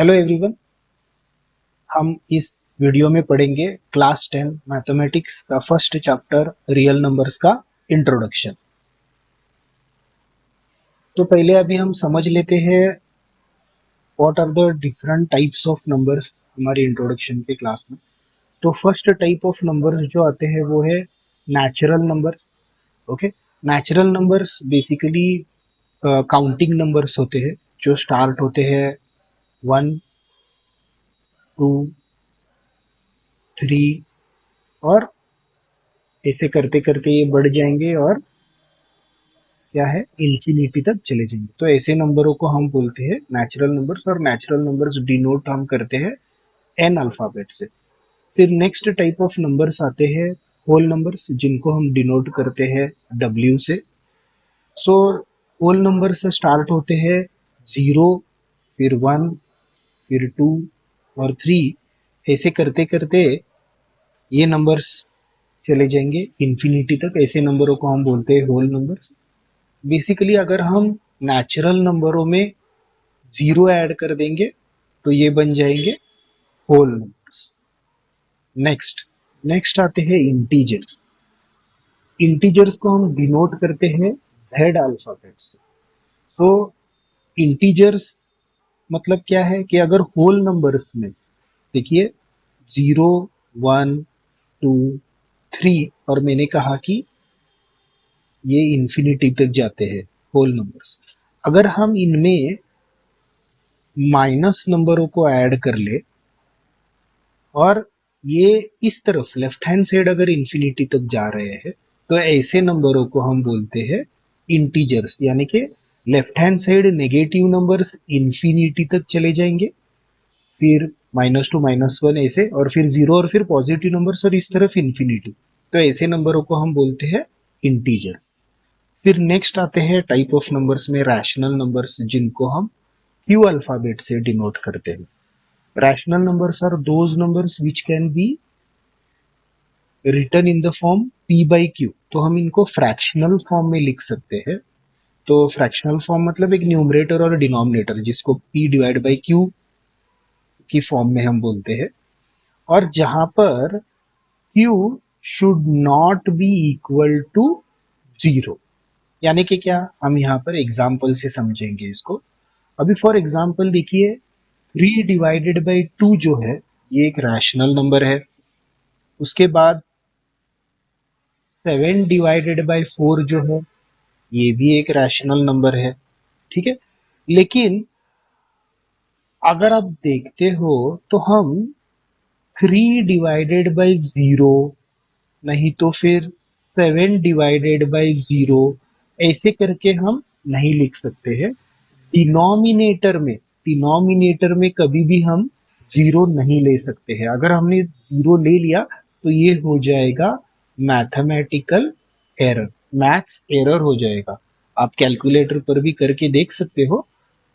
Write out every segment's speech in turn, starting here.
Hello everyone. हम इस video में पढ़ेंगे क्लास 10 मैथमेटिक्स का फर्स्ट चैप्टर रियल नंबर्स का इंट्रोडक्शन। तो पहले अभी हम समझ लेते हैं what are the different types of numbers हमारे इंट्रोडक्शन के क्लास में। तो फर्स्ट टाइप ऑफ नंबर्स जो आते हैं वो है natural numbers. Okay, natural numbers basically counting numbers होते हैं जो स्टार्ट होते हैं 1, 2, 3 और ऐसे करते करते ये बढ़ जाएंगे और क्या है इंफिनिटी तक चले जाएंगे। तो ऐसे नंबरों को हम बोलते हैं नेचुरल नंबर्स, और नेचुरल नंबर्स डिनोट हम करते हैं एन अल्फाबेट से। फिर नेक्स्ट टाइप ऑफ नंबर्स आते हैं होल नंबर्स, जिनको हम डिनोट करते हैं डब्ल्यू से। सो होल नंबर से स्टार्ट होते हैं 0, फिर 1, फिर 2 और 3। ऐसे करते करते ये नंबर्स चले जाएंगे इंफिनिटी तक। ऐसे नंबरों को हम बोलते हैं होल नंबर्स। बेसिकली अगर हम नेचुरल नंबरों में जीरो ऐड कर देंगे तो ये बन जाएंगे होल नंबर्स। नेक्स्ट नेक्स्ट आते हैं इंटीजर्स। इंटीजर्स को हम डिनोट करते हैं जेड अल्फाबेट से। तो इंटीजर्स मतलब क्या है कि अगर होल नंबर्स में देखिए 0, 1, 2, 3 और मैंने कहा कि ये इंफिनिटी तक जाते हैं होल नंबर्स, अगर हम इनमें माइनस नंबरों को ऐड कर ले और ये इस तरफ लेफ्ट हैंड साइड अगर इंफिनिटी तक जा रहे हैं तो ऐसे नंबरों को हम बोलते हैं इंटीजर्स। यानी कि left hand side negative numbers infinity तक चले जाएंगे, फिर -2, -1 ऐसे, और फिर 0 और फिर पॉजिटिव नंबर्स और इस तरफ इंफिनिटी। तो ऐसे नंबरों को हम बोलते हैं इंटीजर्स। फिर नेक्स्ट आते हैं टाइप ऑफ नंबर्स में रैशनल नंबर्स, जिनको हम क्यू अल्फाबेट से डिनोट करते हैं। Rational numbers are those numbers which can be written in the form p by q। तो हम इनको फ्रैक्शनल फॉर्म में लिख सकते हैं। तो फ्रैक्शनल फॉर्म मतलब एक न्यूमरेटर और डिनोमिनेटर, जिसको p डिवाइड बाई q की फॉर्म में हम बोलते हैं। और जहां पर q should not be equal to 0। यानी कि क्या, हम यहाँ पर एग्जाम्पल से समझेंगे इसको। अभी फॉर एग्जाम्पल देखिए 3 डिवाइडेड बाई 2 जो है ये एक रैशनल नंबर है। उसके बाद 7 डिवाइडेड बाई 4 जो है ये भी एक रैशनल नंबर है। ठीक है, लेकिन अगर आप देखते हो तो हम 3 डिवाइडेड बाई 0, नहीं तो फिर 7 डिवाइडेड बाई 0 ऐसे करके हम नहीं लिख सकते हैं। डिनोमिनेटर में कभी भी हम जीरो नहीं ले सकते हैं। अगर हमने जीरो ले लिया तो ये हो जाएगा मैथमेटिकल एरर, मैथ्स एरर हो जाएगा। आप कैलकुलेटर पर भी करके देख सकते हो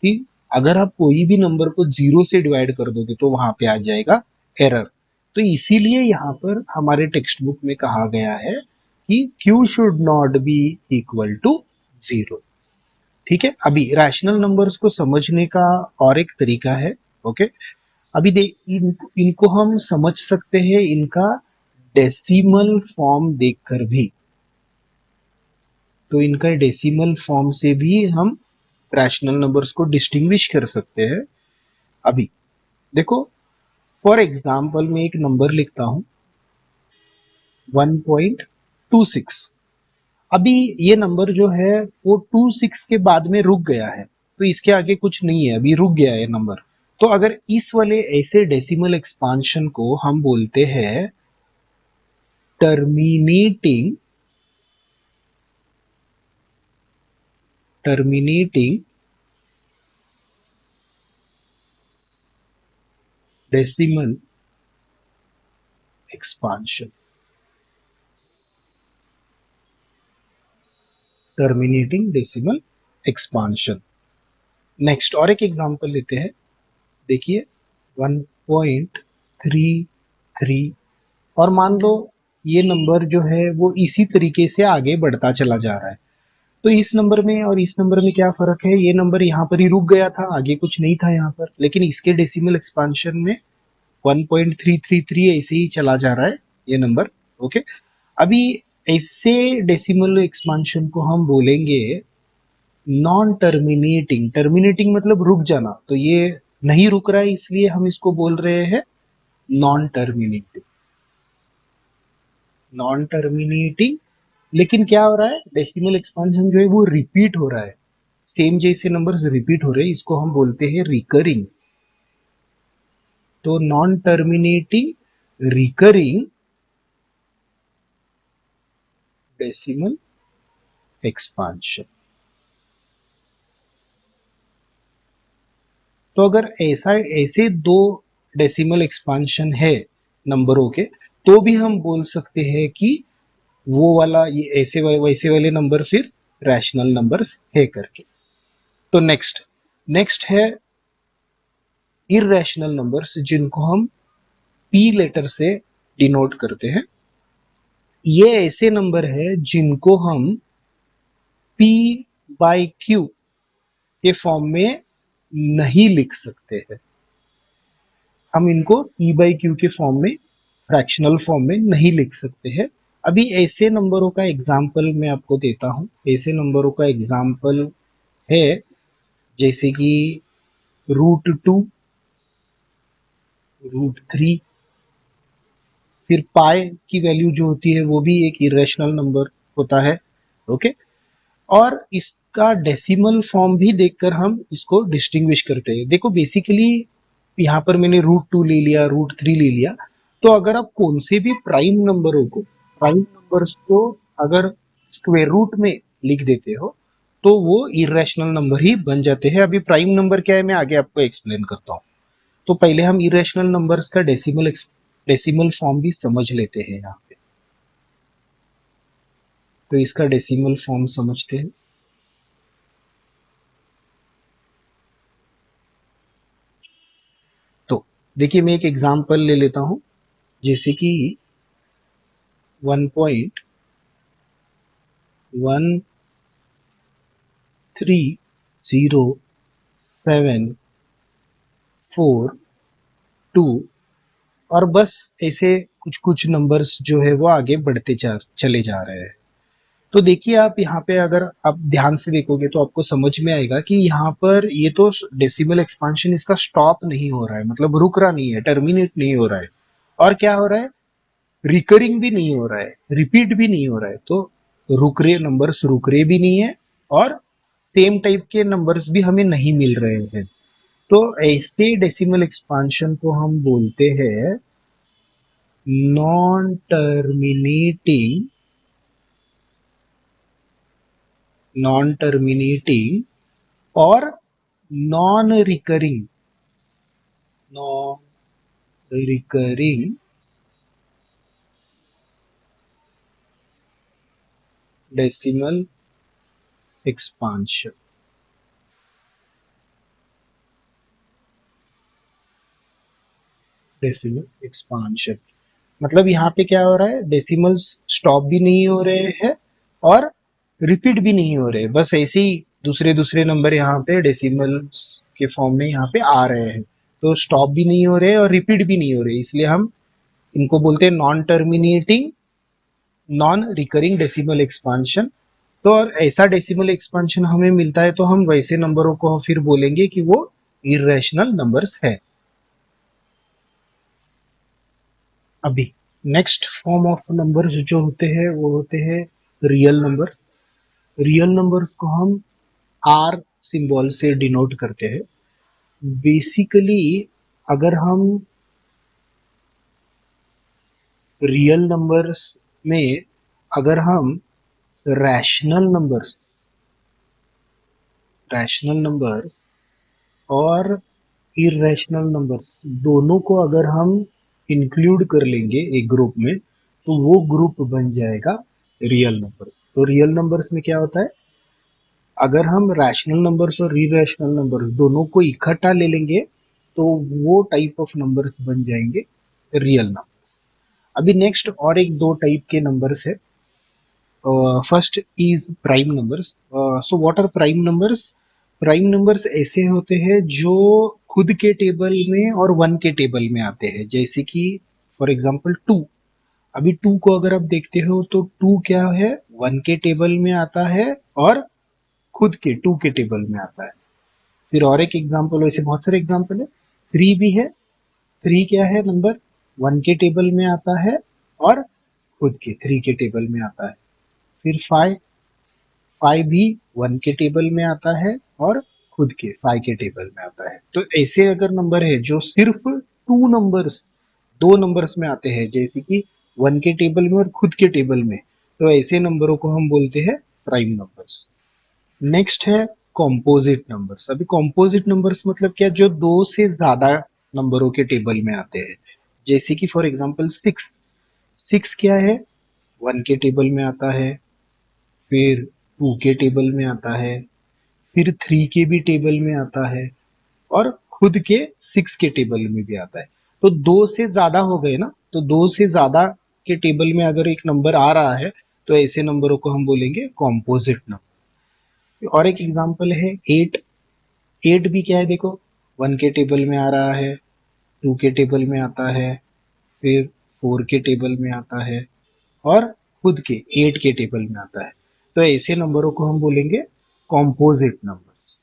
कि अगर आप कोई भी नंबर को जीरो से डिवाइड कर दोगे तो वहां पे आ जाएगा एरर। तो इसीलिए यहाँ पर हमारे टेक्स्ट बुक में कहा गया है कि q should not be equal to 0। ठीक है, अभी रैशनल नंबर्स को समझने का और एक तरीका है। ओके, अभी इनको हम समझ सकते हैं इनका डेसिमल फॉर्म देखकर भी। तो इनका डेसिमल फॉर्म से भी हम रैशनल नंबर्स को डिस्टिंग्विश कर सकते हैं। अभी देखो, फॉर एग्जाम्पल मैं एक नंबर लिखता हूं 1.26। अभी ये नंबर जो है वो 26 के बाद में रुक गया है, तो इसके आगे कुछ नहीं है, अभी रुक गया है नंबर। तो अगर इस वाले ऐसे डेसिमल एक्सपांशन को हम बोलते हैं terminating decimal expansion, terminating decimal expansion. Next और एक एग्जांपल लेते हैं। देखिए 1.33, और मान लो ये नंबर जो है वो इसी तरीके से आगे बढ़ता चला जा रहा है। तो इस नंबर में और इस नंबर में क्या फर्क है, ये नंबर यहाँ पर ही रुक गया था, आगे कुछ नहीं था यहाँ पर, लेकिन इसके डेसिमल एक्सपांशन में 1.333 ऐसे ही चला जा रहा है ये नंबर। ओके, अभी ऐसे डेसिमल एक्सपांशन को हम बोलेंगे नॉन टर्मिनेटिंग। टर्मिनेटिंग मतलब रुक जाना, तो ये नहीं रुक रहा है इसलिए हम इसको बोल रहे हैं नॉन टर्मिनेटिंग। नॉन टर्मिनेटिंग, लेकिन क्या हो रहा है, डेसिमल एक्सपांशन जो है वो रिपीट हो रहा है, सेम जैसे नंबर्स रिपीट हो रहे हैं, इसको हम बोलते हैं रिकरिंग। तो non terminating recurring decimal expansion. तो अगर ऐसा ऐसे दो डेसिमल एक्सपांशन है नंबरों के, तो भी हम बोल सकते हैं कि वो वाला ये ऐसे वैसे वाले नंबर फिर रैशनल नंबर्स है करके। तो नेक्स्ट नेक्स्ट है इररेशनल नंबर्स, जिनको हम पी लेटर से डिनोट करते हैं। ये ऐसे नंबर है जिनको हम पी बाई क्यू के फॉर्म में नहीं लिख सकते हैं। हम इनको पी बाई क्यू के फॉर्म में, फ्रैक्शनल फॉर्म में नहीं लिख सकते हैं। अभी ऐसे नंबरों का एग्जाम्पल मैं आपको देता हूं। ऐसे नंबरों का एग्जाम्पल है जैसे कि √2, √3, फिर पाई की वैल्यू जो होती है वो भी एक इरेशनल नंबर होता है। ओके, और इसका डेसिमल फॉर्म भी देखकर हम इसको डिस्टिंग्विश करते हैं। देखो बेसिकली यहाँ पर मैंने √2 ले लिया, √3 ले लिया, तो अगर आप कौन से भी प्राइम नंबरों को, प्राइम नंबर्स को अगर स्क्वायर रूट में लिख देते हो तो वो इरेशनल नंबर ही बन जाते हैं। अभी प्राइम नंबर क्या है मैं आगे आपको एक्सप्लेन करता हूँ। तो पहले हम इरेशनल नंबर्स का डेसिमल फॉर्म भी समझ लेते हैं यहाँ पे। तो इसका डेसिमल फॉर्म समझते हैं। तो देखिए मैं एक एग्जांपल ले लेता हूं, जैसे कि 1.13074 2, और बस ऐसे कुछ कुछ नंबर्स जो है वो आगे बढ़ते चले जा रहे हैं। तो देखिए आप यहाँ पे अगर आप ध्यान से देखोगे तो आपको समझ में आएगा कि यहाँ पर ये तो डेसिमल एक्सपांशन इसका स्टॉप नहीं हो रहा है, मतलब रुक रहा नहीं है, टर्मिनेट नहीं हो रहा है, और क्या हो रहा है, रिकरिंग भी नहीं हो रहा है, रिपीट भी नहीं हो रहा है। तो रुक रहे नंबर्स रुक रहे भी नहीं है, और सेम टाइप के नंबर्स भी हमें नहीं मिल रहे हैं। तो ऐसे डेसिमल एक्सपांशन को हम बोलते हैं नॉन टर्मिनेटिंग, नॉन टर्मिनेटिंग और non recurring, non recurring decimal expansion. Decimal expansion मतलब यहाँ पे क्या हो रहा है, डेसिमल्स स्टॉप भी नहीं हो रहे हैं और रिपीट भी नहीं हो रहे, बस ऐसे ही दूसरे दूसरे नंबर यहाँ पे डेसिमल्स के फॉर्म में यहाँ पे आ रहे हैं। तो स्टॉप भी नहीं हो रहे और रिपीट भी नहीं हो रहे, इसलिए हम इनको बोलते हैं non terminating non recurring decimal expansion. तो और ऐसा डेसिमल एक्सपांशन हमें मिलता है तो हम वैसे नंबरों को फिर बोलेंगे कि वो इरेशनल नंबर्स है। अभी नेक्स्ट फॉर्म ऑफ नंबर्स जो होते हैं वो होते हैं रियल नंबर्स। रियल नंबर्स को हम आर सिंबल से डिनोट करते हैं। बेसिकली अगर हम रियल नंबर्स में अगर हम रैशनल नंबर्स, रैशनल नंबर और इरेशनल नंबर्स दोनों को अगर हम इंक्लूड कर लेंगे एक ग्रुप में, तो वो ग्रुप बन जाएगा रियल नंबर्स। तो रियल नंबर्स में क्या होता है, अगर हम रैशनल नंबर्स और इरेशनल नंबर्स दोनों को इकट्ठा ले लेंगे तो वो टाइप ऑफ नंबर्स बन जाएंगे रियल नंबर। अभी नेक्स्ट और एक दो टाइप के नंबर्स है, first is prime numbers. So what are prime numbers? Prime numbers ऐसे होते हैं जो खुद के टेबल में और वन के टेबल में आते हैं, जैसे कि फॉर एग्जांपल टू. अभी टू को अगर आप देखते हो तो टू क्या है, वन के टेबल में आता है और खुद के टू के टेबल में आता है. फिर और एक एग्जांपल, वैसे बहुत सारे एग्जांपल है. थ्री भी है. थ्री क्या है नंबर, वन के टेबल में आता है और खुद के थ्री के टेबल में आता है. फिर फाइव. फाइव भी वन के टेबल में आता है और खुद के फाइव के टेबल में आता है. तो ऐसे अगर नंबर है जो सिर्फ टू नंबर्स, दो नंबर्स में आते हैं, जैसे कि वन के टेबल में और खुद के टेबल में, तो ऐसे नंबरों को हम बोलते हैं प्राइम नंबर्स. नेक्स्ट है कॉम्पोजिट नंबर्स. अभी कॉम्पोजिट नंबर्स मतलब क्या, जो दो से ज्यादा नंबरों के टेबल में आते हैं, जैसे कि फॉर एग्जांपल सिक्स. सिक्स क्या है, वन के टेबल में आता है, फिर टू के टेबल में आता है, फिर थ्री के भी टेबल में आता है और खुद के सिक्स के टेबल में भी आता है. तो दो से ज्यादा हो गए ना, तो दो से ज्यादा के टेबल में अगर एक नंबर आ रहा है तो ऐसे नंबरों को हम बोलेंगे कॉम्पोजिट नंबर. और एक एग्जांपल है एट. एट भी क्या है देखो, वन के टेबल में आ रहा है, टू के टेबल में आता है, फिर फोर के टेबल में आता है और खुद के एट के टेबल में आता है. तो ऐसे नंबरों को हम बोलेंगे कॉम्पोजिट नंबर्स.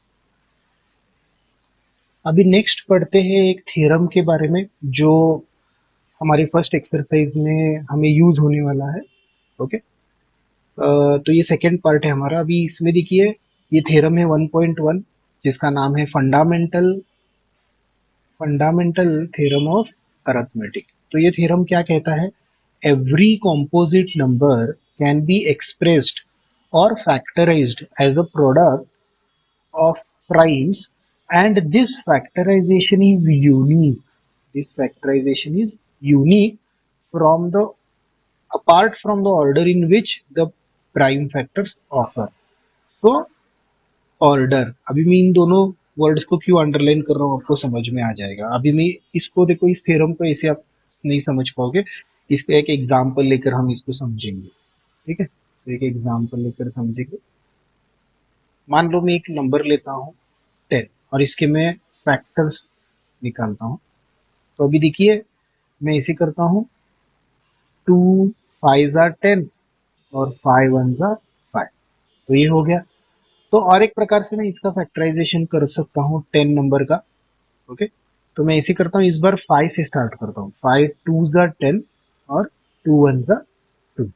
अभी नेक्स्ट पढ़ते हैं एक थ्योरम के बारे में, जो हमारी फर्स्ट एक्सरसाइज में हमें यूज होने वाला है. ओके. तो ये सेकेंड पार्ट है हमारा. अभी इसमें देखिए, ये थ्योरम है 1.1, जिसका नाम है fundamental fundamental theorem of arithmetic. तो ये थ्योरम क्या कहता है, every composite number can be expressed or factorized as a product of primes, and this factorization is unique. This factorization is unique from the apart from the order in which the prime factors occur. तो order, अभी मैं इन दोनों words को क्यों underline कर रहा हूँ आपको समझ में आ जाएगा. अभी मैं इसको देखो, इस थ्योरम को ऐसे आप नहीं समझ पाओगे. इसका एक एग्जांपल लेकर हम इसको समझेंगे. ठीक है, तो एक एग्जांपल लेकर समझेंगे. मान लो मैं एक नंबर लेता हूँ 10 और इसके मैं फैक्टर्स निकालता हूँ. तो अभी देखिए, मैं ऐसे करता हूँ, टू फाइव जार 10 और फाइव वन जार 5. तो ये हो गया. तो और एक प्रकार से मैं इसका फैक्टराइजेशन कर सकता हूँ 10 नंबर का. ओके. तो मैं ऐसे करता हूँ, इस बार 5 से स्टार्ट करता हूँ. 5 टू जार 10 और 2 वन जार 2.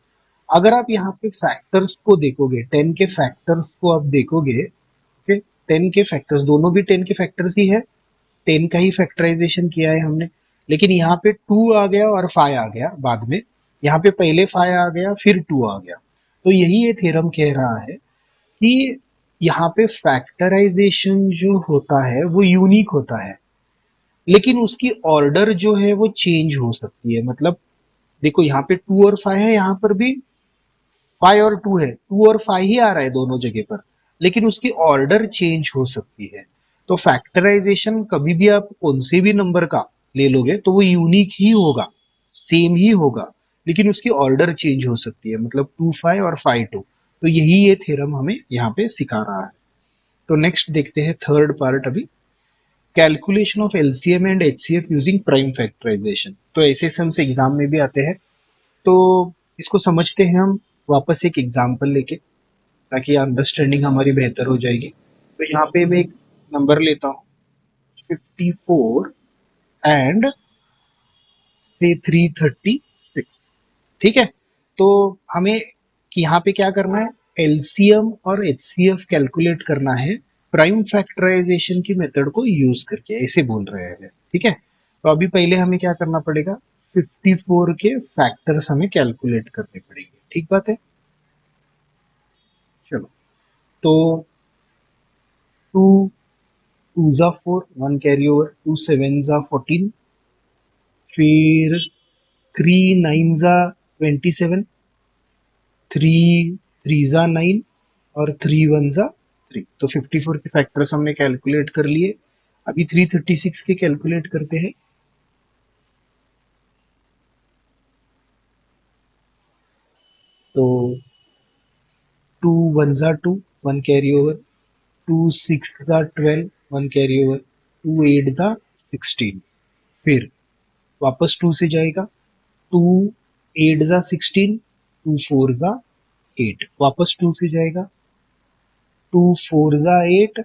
अगर आप यहाँ पे फैक्टर्स को देखोगे, 10 के फैक्टर्स को आप देखोगे. ओके. 10 के फैक्टर्स, दोनों भी 10 के फैक्टर्स ही है, 10 का ही फैक्टराइजेशन किया है हमने. लेकिन यहाँ पे 2 आ गया और 5 आ गया बाद में. यहाँ पे पहले 5 आ गया फिर 2 आ गया. तो यही ये थ्योरम कह रहा है कि यहाँ पे फैक्टराइजेशन जो होता है वो यूनिक होता है, लेकिन उसकी ऑर्डर जो है वो चेंज हो सकती है. मतलब देखो, यहाँ पे 2 और 5 है, यहाँ पर भी 5 और 2 है, 2 और 5 ही आ रहा है दोनों जगह पर, लेकिन उसकी ऑर्डर चेंज हो सकती है. तो फैक्टराइजेशन कभी भी आप कौन से भी नंबर का ले लोगे तो वो यूनिक ही होगा, सेम ही होगा, लेकिन उसकी ऑर्डर चेंज हो सकती है. मतलब 2 5 और 5 2. तो यही ये थ्योरम हमें यहाँ पे सिखा रहा है. तो नेक्स्ट देखते हैं थर्ड पार्ट. अभी calculation of LCM and HCF using prime factorisation. तो ऐसे से एग्जाम में भी आते हैं. तो इसको समझते हैं हम वापस एक एग्जाम्पल लेके, ताकि अंडरस्टैंडिंग हमारी बेहतर हो जाएगी. तो यहाँ पे मैं एक नंबर लेता हूँ 54 एंड से 336. ठीक है. तो हमें यहाँ पे क्या करना है, एलसीएम और एचसीएफ कैलकुलेट करना है प्राइम फैक्टराइजेशन की मेथड को यूज करके, ऐसे बोल रहे हैं. ठीक है. तो अभी पहले हमें क्या करना पड़ेगा, 54 के फैक्टर्स हमें कैलकुलेट करने पड़ेंगे. ठीक बात है. चलो. तो टू टू जा 4, one carry over, two seven जा 14, फिर थ्री नाइन जा 27, थ्री थ्री जा 9 और थ्री वन जा 3. तो 54 के फैक्टर्स हमने कैलकुलेट कर लिए. अभी 336 के कैलकुलेट करते हैं. तो वन ज़ा two, one carry over, two six ज़ा 12, one carry over, two eight ज़ा 16। फिर वापस टू से जाएगा, टू एट ज़ा 16, टू फोर ज़ा 8, वापस टू से जाएगा, टू फोर ज़ा 8,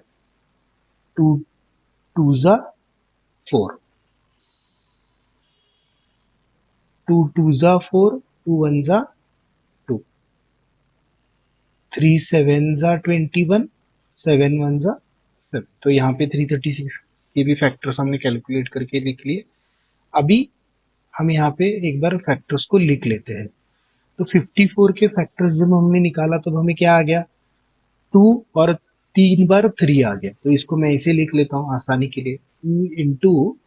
टू टू ज़ा 4, टू टू ज़ा 4, टू वन ज़ा 2, थ्री सेवन ज़ा 21, सेवन वन ज़ा 7। तो यहाँ पे 336 के भी फैक्टर्स हमने कैलकुलेट करके लिख लिए। अभी हम यहाँ पे एक बार फैक्टर्स को लिख लेते हैं। तो 54 के फैक्टर्स जब हमने निकाला तो हमें क्या आ गया, 2 और 3 बार 3 आ गया। तो इसको मैं इसे लिख लेता हूँ आसानी के लिए, 2 इंटू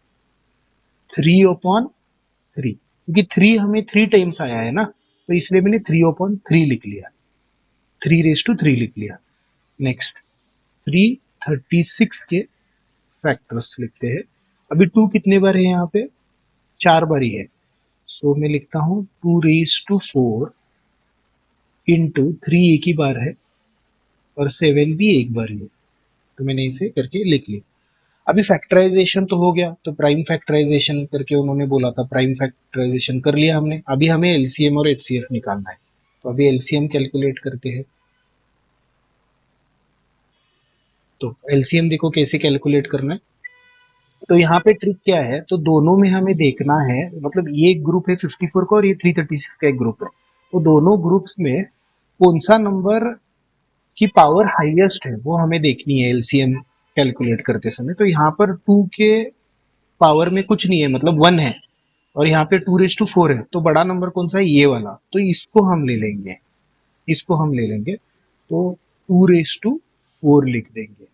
3/3, क्योंकि 3 हमें 3 टाइम्स आया है ना, तो इसलिए मैंने 3/3 लिख लिया, 3/3 लिख लिया। नेक्स्ट 336 के फैक्टर्स लिखते हैं। अभी 2 कितने बार है यहाँ पे, 4 बार ही है। सो मैं लिखता हूँ 2/4 इंटू 3 एक ही बार है और 7 भी एक बार ही है। तो मैंने इसे करके लिख लिया। अभी फैक्टराइजेशन तो हो गया, तो प्राइम फैक्टराइजेशन करके उन्होंने बोला था, प्राइम फैक्टराइजेशन कर लिया हमने। अभी हमें एलसीएम और एचसीएफ निकालना है, तो अभी एलसीएम कैलकुलेट करते हैं। तो एलसीएम देखो कैसे कैलकुलेट करना है। तो यहाँ पे ट्रिक क्या है, तो दोनों में हमें देखना है, मतलब ये एक ग्रुप है 54 का और ये 336 का एक ग्रुप है, तो दोनों ग्रुप्स में कौन सा नंबर की पावर हाईएस्ट है वो हमें देखनी है एलसीएम कैलकुलेट करते समय। तो यहाँ पर 2 के पावर में कुछ नहीं है, मतलब 1 है, और यहाँ पे 2/4 है, तो बड़ा नंबर कौन सा है, ये वाला, तो इसको हम ले लेंगे, इसको हम ले लेंगे, तो 2/4 लिख देंगे।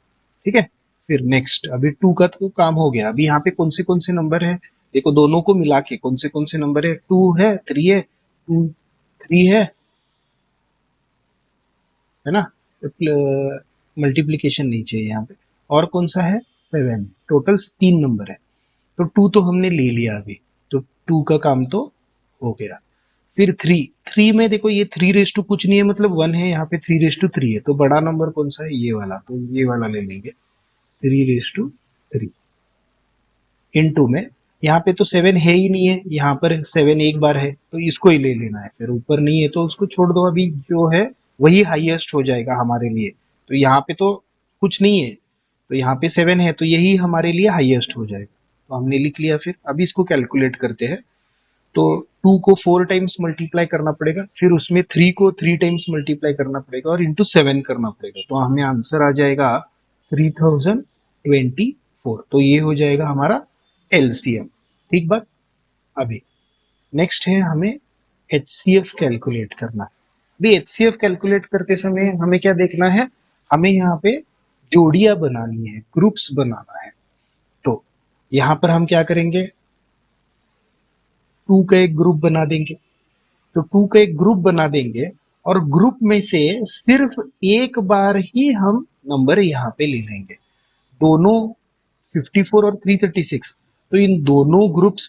ठीक है। फिर नेक्स्ट, अभी 2 का तो काम हो गया। अभी यहाँ पे कौन से नंबर है, देखो दोनों को मिला के कौन से नंबर है, 2 है, 3 है, 2 3 है ना, मल्टीप्लीकेशन नहीं चाहिए यहाँ पे। और कौन सा है, 7, टोटल 3 नंबर है। तो 2 तो हमने ले लिया अभी, तो 2 का काम तो हो गया। फिर 3, 3 में देखो ये 3 कुछ नहीं है, मतलब 1 है, यहाँ पे 3/3 है, तो बड़ा नंबर कौन सा है, ये वाला, तो ये वाला ले लेंगे, 3/3। इन टू में यहाँ पे तो 7 है ही नहीं है, यहाँ पर 7 एक बार है, तो इसको ही ले लेना है। फिर ऊपर नहीं है तो उसको छोड़ दो, अभी जो है वही हाईएस्ट हो जाएगा हमारे लिए। तो यहाँ पे तो कुछ नहीं है, तो यहाँ पे 7 है, तो यही हमारे लिए हाईएस्ट हो जाएगा। तो हमने लिख लिया। फिर अभी इसको कैलकुलेट करते हैं। तो 2 को 4 टाइम्स मल्टीप्लाई करना पड़ेगा, फिर उसमें 3 को 3 टाइम्स मल्टीप्लाई करना पड़ेगा और इंटू 7 करना पड़ेगा, तो हमें आंसर आ जाएगा 3024। तो ये हो जाएगा हमारा एलसीएम। ठीक बात। अभी नेक्स्ट है हमें एचसीएफ कैलकुलेट करना। अभी एचसीएफ कैलकुलेट करते समय हमें क्या देखना है, हमें यहाँ पे जोड़ियां बनानी है, ग्रुप्स बनाना है। तो यहाँ पर हम क्या करेंगे, 2 का एक ग्रुप बना देंगे। तो 2 का एक ग्रुप बना देंगे और ग्रुप में से सिर्फ एक बार ही हम नंबर यहाँ पे ले लेंगे। दोनों 54 और 336, तो इन दोनों ग्रुप्स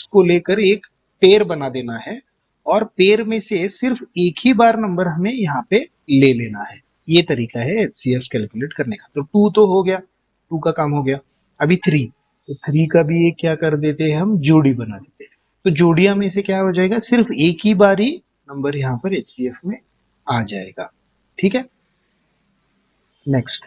को लेकर एक पेयर बना देना है और पेयर में से सिर्फ एक ही बार नंबर हमें यहाँ पे ले लेना है। ये तरीका है एचसीएफ कैलकुलेट करने का। तो 2 तो हो गया, 2 का काम हो गया। अभी 3, तो 3 का भी एक क्या कर देते हैं, हम जोड़ी बना देते हैं। तो जोड़िया में से क्या हो जाएगा, सिर्फ एक ही बार ही नंबर यहाँ पर एचसीएफ में आ जाएगा। ठीक है। नेक्स्ट,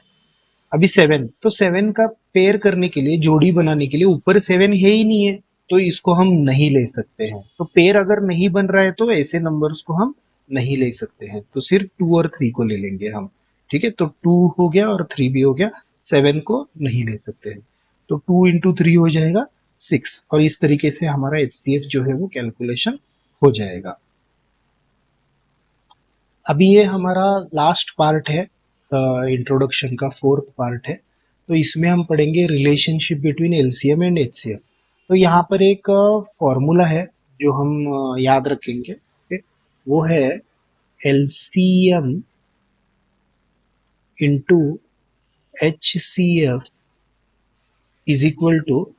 अभी 7, तो 7 का पेयर करने के लिए, जोड़ी बनाने के लिए, ऊपर 7 है ही नहीं है, तो इसको हम नहीं ले सकते हैं। तो पेयर अगर नहीं बन रहा है तो ऐसे नंबर्स को हम नहीं ले सकते हैं, तो सिर्फ 2 और 3 को ले लेंगे हम। ठीक है। तो 2 हो गया और 3 भी हो गया, 7 को नहीं ले सकते हैं। तो 2 × 3 हो जाएगा 6, और इस तरीके से हमारा एचसीएफ जो है वो कैलकुलेशन हो जाएगा। अभी ये हमारा लास्ट पार्ट है, इंट्रोडक्शन का 4th पार्ट है। तो इसमें हम पढ़ेंगे relationship between LCM and HCF. तो यहाँ पर एक फॉर्मूला है जो हम याद रखेंगे। okay? वो है LCM into HCF is equal to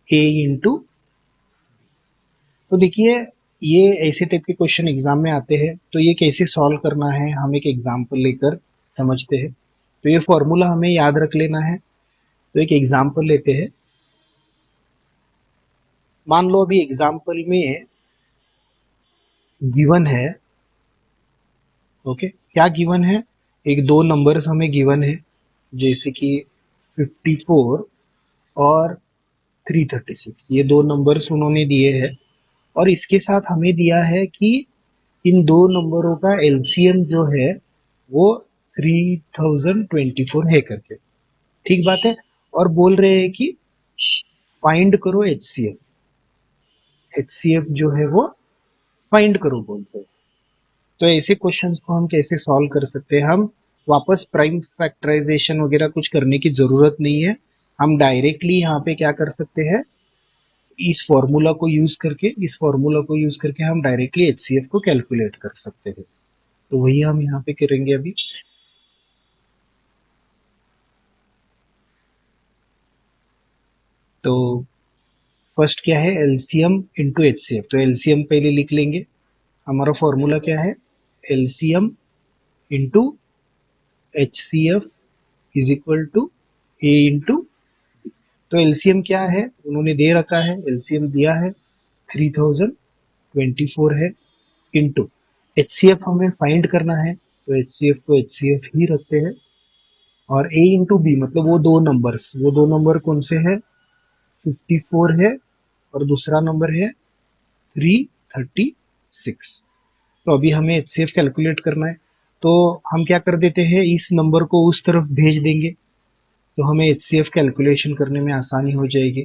A into. तो देखिए, ये ऐसे टाइप के क्वेश्चन एग्जाम में आते हैं, तो ये कैसे सॉल्व करना है हम एक एग्जाम्पल लेकर समझते हैं। तो ये फॉर्मूला हमें याद रख लेना है। तो एक एग्जाम्पल लेते हैं। मान लो अभी एग्जाम्पल में गिवन है, ओके, क्या गिवन है, एक दो नंबर्स हमें गिवन है, जैसे कि 54 और 336, ये दो नंबर्स उन्होंने दिए हैं। और इसके साथ हमें दिया है कि इन दो नंबरों का एलसीएम जो है वो 3024 है करके, ठीक बात है। और बोल रहे हैं कि फाइंड करो एचसीएफ, एचसीएफ जो है वो फाइंड करो बोलते हैं। तो ऐसे क्वेश्चंस को हम कैसे सॉल्व कर सकते हैं, हम वापस प्राइम फैक्टराइजेशन वगैरह कुछ करने की जरूरत नहीं है। हम डायरेक्टली यहाँ पे क्या कर सकते हैं, इस फॉर्मूला को यूज करके हम डायरेक्टली एचसीएफ को कैलकुलेट कर सकते हैं। तो वही हम यहाँ पे करेंगे अभी। तो फर्स्ट क्या है, एलसीएम इंटू एचसीएफ। तो एलसीएम पहले लिख लेंगे। हमारा फॉर्मूला क्या है, LCM into HCF is equal to A into. तो एलसीएम क्या है, उन्होंने दे रखा है, एलसीएम दिया है 3024 है, इंटू एचसीएफ हमें फाइंड करना है, तो एचसीएफ को एचसीएफ ही रखते हैं। और ए इंटू बी मतलब वो दो नंबर कौन से है, 54 है और दूसरा नंबर है 336। तो अभी हमें एचसीएफ कैलकुलेट करना है। तो हम क्या कर देते हैं, इस नंबर को उस तरफ भेज देंगे, तो हमें एचसीएफ कैलकुलेशन करने में आसानी हो जाएगी।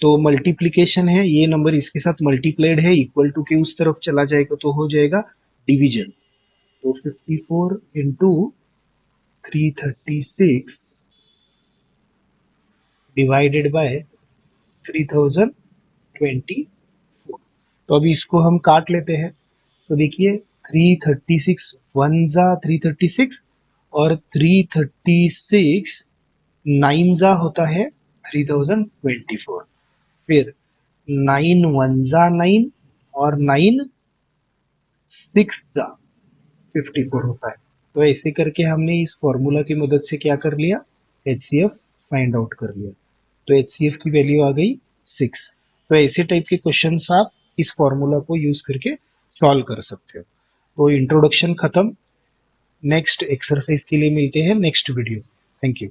तो मल्टीप्लीकेशन है, ये नंबर इसके साथ मल्टीप्लाइड है, इक्वल टू के उस तरफ चला जाएगा तो हो जाएगा डिवीजन। तो 54 इंटू 336 डिवाइडेड बाय 3024। तो अभी इसको हम काट लेते हैं। तो देखिए 336 वन जा 336 और 336 नाइन जा होता है 3024। फिर 9 वन जा 9 और 9 6 जा 54 होता है। तो ऐसे करके हमने इस फॉर्मूला की मदद से क्या कर लिया, एचसीएफ फाइंड आउट कर लिया। तो एचसीएफ की वैल्यू आ गई 6। तो ऐसे टाइप के क्वेश्चंस आप इस फॉर्मूला को यूज करके सॉल्व कर सकते हो। तो इंट्रोडक्शन खत्म। नेक्स्ट एक्सरसाइज के लिए मिलते हैं नेक्स्ट वीडियो। Thank you.